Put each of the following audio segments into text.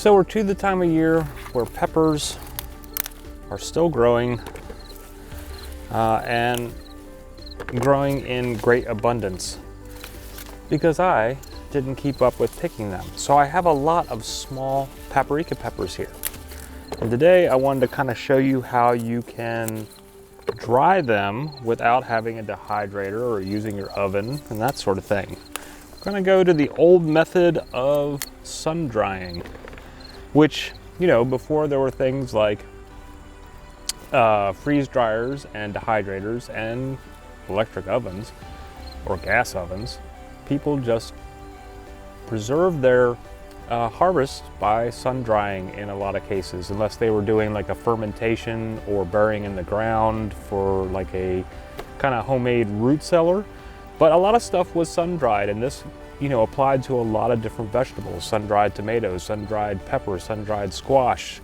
So we're to the time of year where peppers are still growing and growing in great abundance because I didn't keep up with picking them. So I have a lot of small paprika peppers here. And today I wanted to kind of show you how you can dry them without having a dehydrator or using your oven and that sort of thing. We're gonna go to the old method of sun drying, which, you know, before there were things like freeze dryers and dehydrators and electric ovens or gas ovens, people just preserved their harvest by sun drying in a lot of cases, unless they were doing like a fermentation or burying in the ground for like a kind of homemade root cellar. But a lot of stuff was sun dried, and this, you know, applied to a lot of different vegetables: sun dried tomatoes, sun dried peppers, sun dried squash,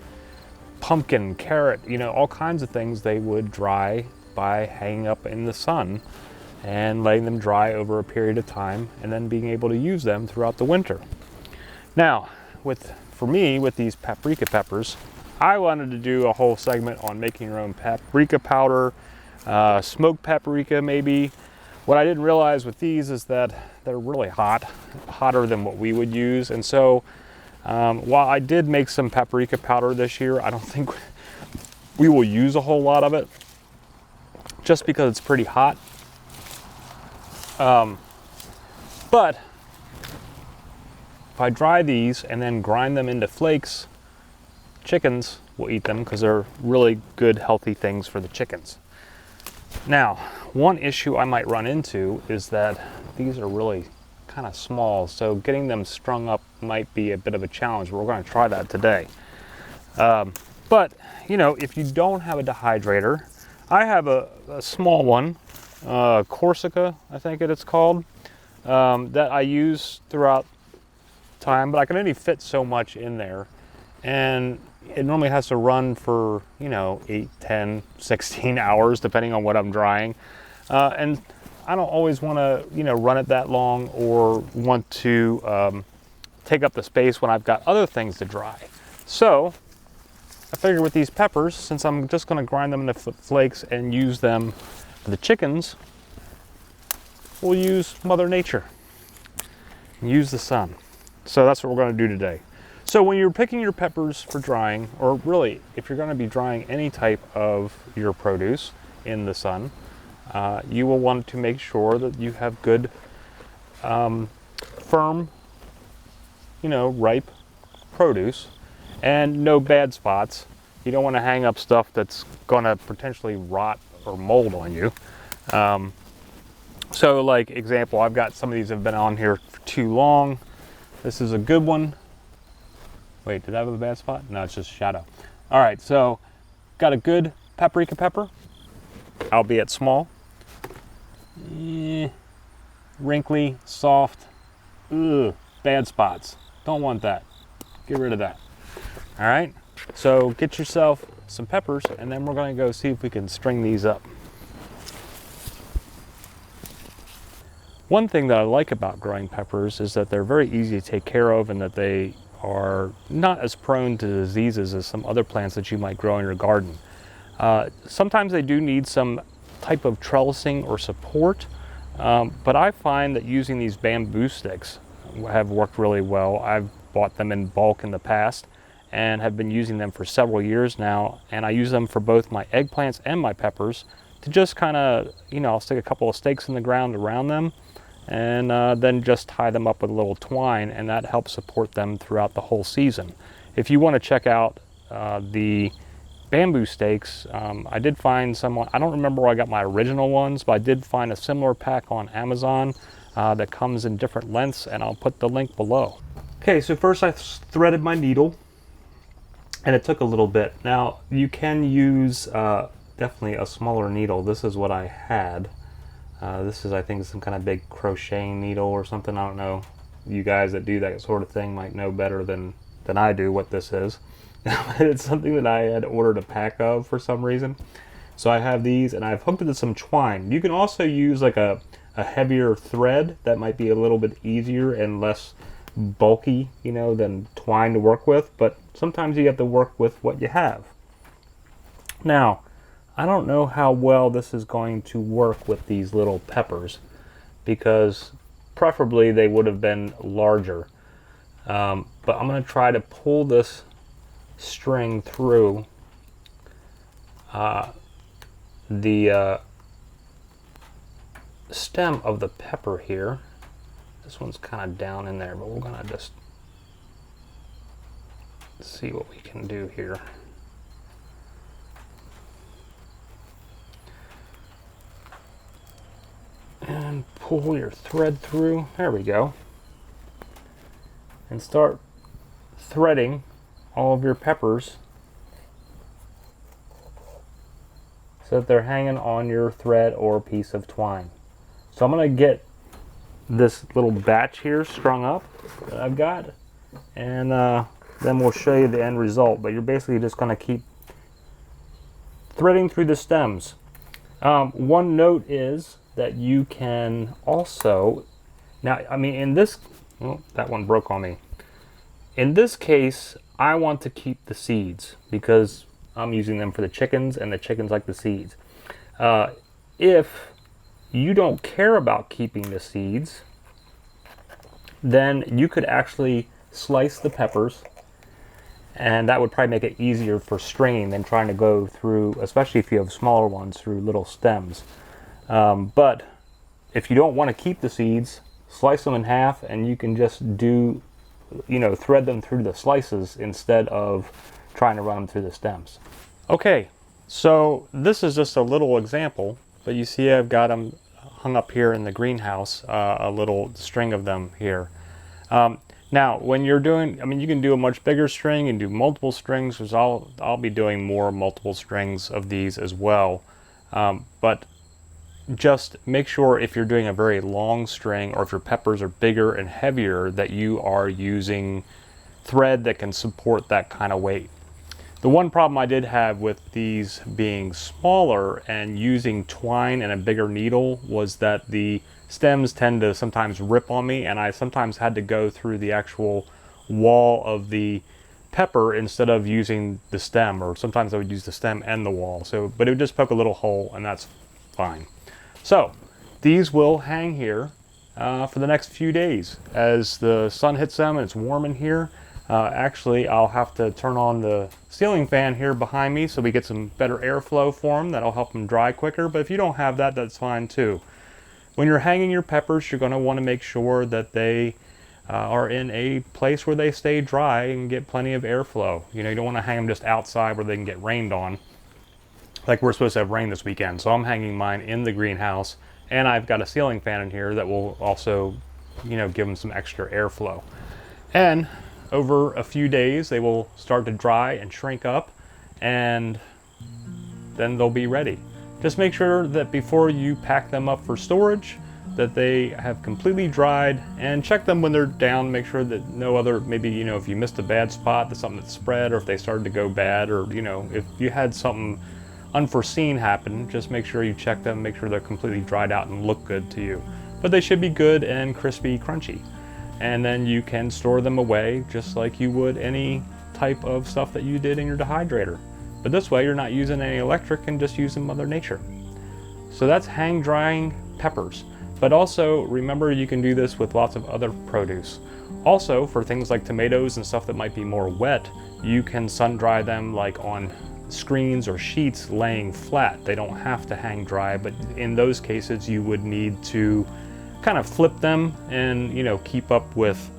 pumpkin, carrot, you know, all kinds of things they would dry by hanging up in the sun and letting them dry over a period of time and then being able to use them throughout the winter. Now, for me, with these paprika peppers, I wanted to do a whole segment on making your own paprika powder, smoked paprika maybe. What I didn't realize with these is that they're really hot, hotter than what we would use. And so while I did make some paprika powder this year, I don't think we will use a whole lot of it just because it's pretty hot. But if I dry these and then grind them into flakes, chickens will eat them because they're really good, healthy things for the chickens. Now, one issue I might run into is that these are really kind of small, so getting them strung up might be a bit of a challenge. We're going to try that today. But, you know, if you don't have a dehydrator, I have a small one, Corsica, I think it's called, that I use throughout time, but I can only fit so much in there, and it normally has to run for, you know, 8, 10, 16 hours depending on what I'm drying, and I don't always want to, you know, run it that long or want to take up the space when I've got other things to dry. So I figured with these peppers, since I'm just going to grind them into flakes and use them for the chickens, we'll use Mother Nature and use the sun. So that's what we're going to do today. So when you're picking your peppers for drying, or really if you're going to be drying any type of your produce in the sun, you will want to make sure that you have good, firm, you know, ripe produce and no bad spots. You don't want to hang up stuff that's going to potentially rot or mold on you. So like example, I've got some of these have been on here for too long. This is a good one. Wait, did I have a bad spot? No, it's just shadow. All right, so got a good paprika pepper, albeit small. Wrinkly, soft, bad spots. Don't want that. Get rid of that. All right, so get yourself some peppers, and then we're gonna go see if we can string these up. One thing that I like about growing peppers is that they're very easy to take care of and that they are not as prone to diseases as some other plants that you might grow in your garden. Sometimes they do need some type of trellising or support, but I find that using these bamboo sticks have worked really well. I've bought them in bulk in the past and have been using them for several years now, and I use them for both my eggplants and my peppers to just kind of, you know, I'll stick a couple of stakes in the ground around them and then just tie them up with a little twine, and that helps support them throughout the whole season. If you want to check out the bamboo stakes, I did find someone, I don't remember where I got my original ones, but I did find a similar pack on Amazon that comes in different lengths, and I'll put the link below. Okay, so first I threaded my needle, and it took a little bit. Now you can use definitely a smaller needle. This is what I had. This is, I think, some kind of big crocheting needle or something. I don't know. You guys that do that sort of thing might know better than I do what this is. It's something that I had ordered a pack of for some reason. So I have these, and I've hooked it to some twine. You can also use like a heavier thread that might be a little bit easier and less bulky, than twine to work with, but sometimes you have to work with what you have. Now, I don't know how well this is going to work with these little peppers, because preferably they would have been larger. But I'm going to try to pull this string through the stem of the pepper here. This one's kind of down in there, but we're going to just see what we can do here. And pull your thread through. There we go. And start threading all of your peppers so that they're hanging on your thread or piece of twine. So I'm going to get this little batch here strung up that I've got, and then we'll show you the end result. But you're basically just going to keep threading through the stems. One note is that you can also, now, I mean, in this, oh, that one broke on me. In this case, I want to keep the seeds because I'm using them for the chickens, and the chickens like the seeds. If you don't care about keeping the seeds, then you could actually slice the peppers, and that would probably make it easier for stringing than trying to go through, especially if you have smaller ones, through little stems. But if you don't want to keep the seeds, slice them in half, and you can just do, thread them through the slices instead of trying to run them through the stems. Okay, so this is just a little example, but you see I've got them hung up here in the greenhouse, a little string of them here. Now, when you're doing, you can do a much bigger string and do multiple strings, which I'll be doing more multiple strings of these as well. But just make sure if you're doing a very long string, or if your peppers are bigger and heavier, that you are using thread that can support that kind of weight. The one problem I did have with these being smaller and using twine and a bigger needle was that the stems tend to sometimes rip on me, and I sometimes had to go through the actual wall of the pepper instead of using the stem, or sometimes I would use the stem and the wall. But it would just poke a little hole, and that's fine. So these will hang here for the next few days as the sun hits them and it's warm in here. Actually, I'll have to turn on the ceiling fan here behind me so we get some better airflow for them. That'll help them dry quicker, but if you don't have that, that's fine too. When you're hanging your peppers, you're going to want to make sure that they are in a place where they stay dry and get plenty of airflow. You don't want to hang them just outside where they can get rained on. Like we're supposed to have rain this weekend, so I'm hanging mine in the greenhouse, and I've got a ceiling fan in here that will also, give them some extra airflow. And over a few days, they will start to dry and shrink up, and then they'll be ready. Just make sure that before you pack them up for storage, that they have completely dried, and check them when they're down. Make sure that no other, maybe, if you missed a bad spot, that's something that spread, or if they started to go bad, or, if you had something unforeseen happen, just make sure you check them, make sure they're completely dried out and look good to you. But they should be good and crispy, crunchy. And then you can store them away just like you would any type of stuff that you did in your dehydrator. But this way you're not using any electric and just using Mother Nature. So that's hang drying peppers. But also remember, you can do this with lots of other produce. Also, for things like tomatoes and stuff that might be more wet, you can sun dry them like on screens or sheets laying flat. They don't have to hang dry, but in those cases you would need to kind of flip them and keep up with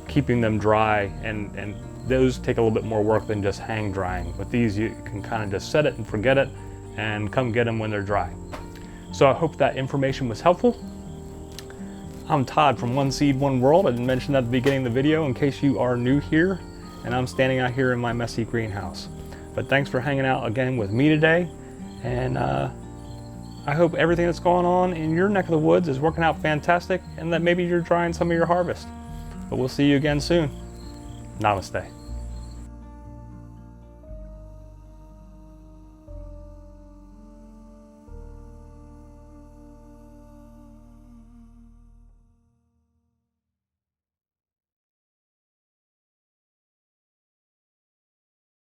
keeping them dry, and those take a little bit more work than just hang drying. With these you can kind of just set it and forget it and come get them when they're dry. So I hope that information was helpful. I'm Todd from One Seed One World. I didn't mention that at the beginning of the video in case you are new here, and I'm standing out here in my messy greenhouse. But thanks for hanging out again with me today, and I hope everything that's going on in your neck of the woods is working out fantastic, and that maybe you're drying some of your harvest. But we'll see you again soon. Namaste.